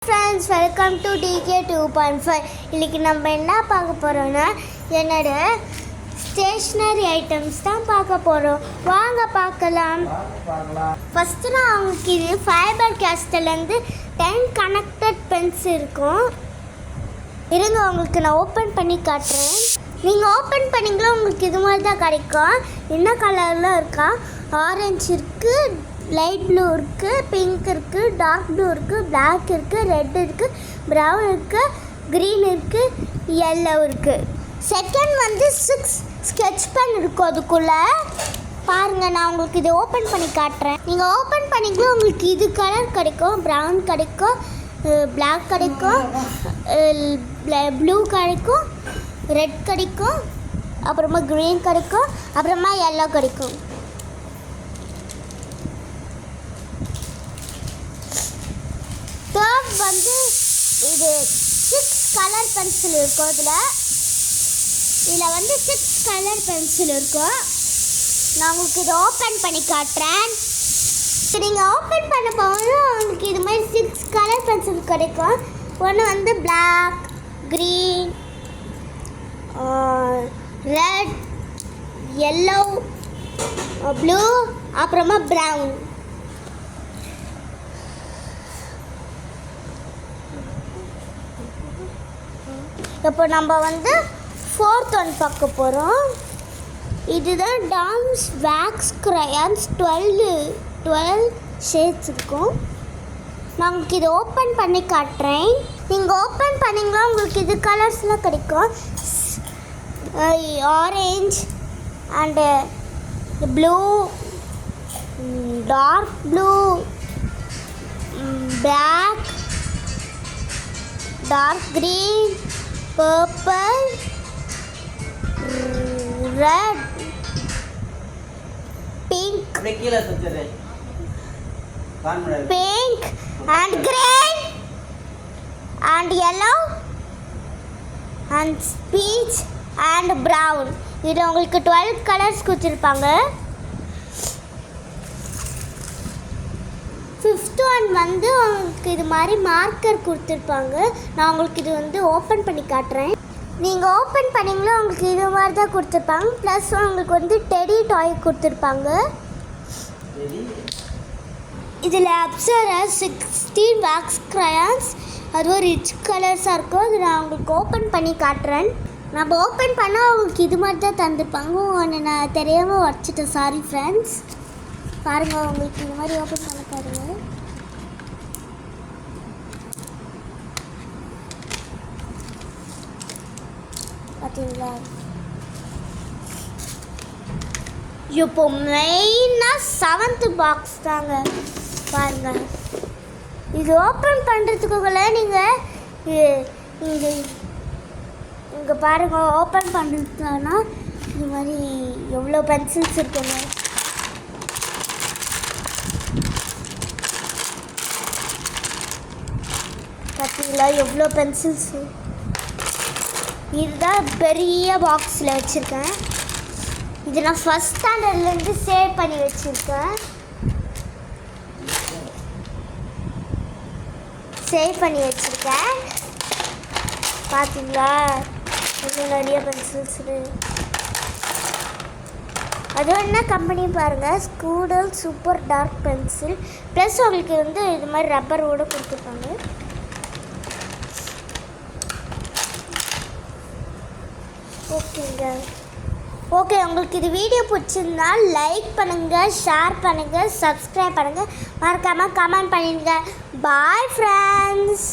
Friends, welcome to DK 2.5. இன்னைக்கு நம்ம என்ன பார்க்க போறோம்னா என்னோட ஸ்டேஷனரி ஐட்டம்ஸ் தான் பார்க்க போறோம். வாங்க பார்க்கலாம். ஃபர்ஸ்ட் நான் உங்களுக்கு இது ஃபைபர் கேஸ்ட்லேருந்து 10 கனெக்டட் பென்ஸ் இருக்கும். இருங்க உங்களுக்கு நான் ஓப்பன் பண்ணி காட்டுறேன். நீங்கள் ஓப்பன் பண்ணிங்களா உங்களுக்கு இது மாதிரி தான் கிடைக்கும். என்ன கலரில் இருக்கா? ஆரஞ்சு இருக்குது, லைட் ப்ளூ இருக்குது, பிங்க் இருக்குது, டார்க் ப்ளூ இருக்குது, பிளாக் இருக்குது, ரெட் இருக்குது, ப்ரௌன் இருக்குது, க்ரீன் இருக்குது, எல்லோ இருக்குது. செகண்ட் வந்து 6 ஸ்கெட்ச் பென் இருக்கும். அதுக்குள்ளே பாருங்கள், நான் உங்களுக்கு இதை ஓப்பன் பண்ணி காட்டுறேன். நீங்கள் ஓப்பன் பண்ணிக்கலாம் உங்களுக்கு இது கலர் கிடைக்கும். ப்ரௌன் கிடைக்கும், பிளாக் கிடைக்கும், ப்ளூ கிடைக்கும், ரெட் கிடைக்கும், அப்புறமா க்ரீன் கிடைக்கும், அப்புறமா எல்லோ கிடைக்கும். தேர்ட் வந்து இது 6 கலர் பென்சில் இருக்கும். இதில் வந்து 6 கலர் பென்சில் இருக்கும். நான் உங்களுக்கு இதை ஓப்பன் பண்ணி காட்டுறேன். நீங்கள் ஓப்பன் பண்ண போது உங்களுக்கு இது மாதிரி 6 கலர் பென்சில் கிடைக்கும். ஒன்று வந்து black, green, red, yellow, blue, அப்புறமா ப்ரௌன். இப்போ நம்ம வந்து 4th ஒன் பார்க்க போகிறோம். இதுதான் டாம்ஸ் வேக்ஸ் க்ரையான்ஸ் 12 ஷேட்ஸ் இருக்கும். நான் உங்களுக்கு இதை ஓப்பன் பண்ணி காட்டுறேன். நீங்கள் ஓப்பன் பண்ணிங்களா உங்களுக்கு இது கலர்ஸ்லாம் கிடைக்கும். Orange and blue, dark blue, black, dark green, purple, red, pink and green and yellow and peach and brown. இது உங்களுக்கு 12 கலர்ஸ் கொடுத்துருப்பாங்க. 5th ஒன் வந்து உங்களுக்கு இது மாதிரி மார்க்கர் கொடுத்துருப்பாங்க. நான் உங்களுக்கு இது வந்து ஓப்பன் பண்ணி காட்டுறேன். நீங்கள் ஓப்பன் பண்ணிங்களா உங்களுக்கு இது மாதிரி தான் கொடுத்துருப்பாங்க. ப்ளஸ் உங்களுக்கு வந்து டெடி டாய் கொடுத்துருப்பாங்க. இதில் அப்சரா 16 வேக்ஸ் க்ரையான்ஸ், அதுவும் ரிச் கலர்ஸாக இருக்கும். அது நான் உங்களுக்கு ஓப்பன் பண்ணி காட்டுறேன். நம்ம ஓப்பன் பண்ணால் அவங்களுக்கு இது மாதிரி தான் தந்துருப்பாங்க. ஒன்று நான் தெரியாமல் வச்சுட்டேன், சாரி ஃப்ரெண்ட்ஸ். பாருங்கள், உங்களுக்கு இது மாதிரி ஓப்பன் பண்ண பாருங்கள். பார்த்தீங்களா? இப்போ மெயினாக 7th பாக்ஸ் தாங்க. பாருங்கள், இது ஓப்பன் பண்ணுறதுக்குள்ள நீங்கள் இங்கே பாருங்கள், ஓப்பன் பண்ணுறதுனா இது மாதிரி எவ்வளோ பென்சில்ஸ் இருக்குங்க. பார்த்தீங்களா எவ்வளோ பென்சில்ஸு. இதுதான் பெரிய பாக்ஸில் வச்சுருக்கேன். இது நான் ஃபஸ்ட் ஸ்டாண்டர்ட்லேருந்து சேவ் பண்ணி வச்சுருக்கேன். பார்த்தீங்களா இன்னும் நிறைய பென்சில்ஸு. அது என்ன கம்பெனி பாருங்கள், ஸ்கூடல் சூப்பர் டார்க் பென்சில். ப்ளஸ் உங்களுக்கு வந்து இது மாதிரி ரப்பரோடு கொடுத்துருப்பாங்க. ஓகே, உங்களுக்கு இது வீடியோ பிடிச்சிருந்தா லைக் பண்ணுங்கள், ஷேர் பண்ணுங்கள், சப்ஸ்கிரைப் பண்ணுங்கள், மறக்காமல் கமெண்ட் பண்ணிடுங்க. Bye friends.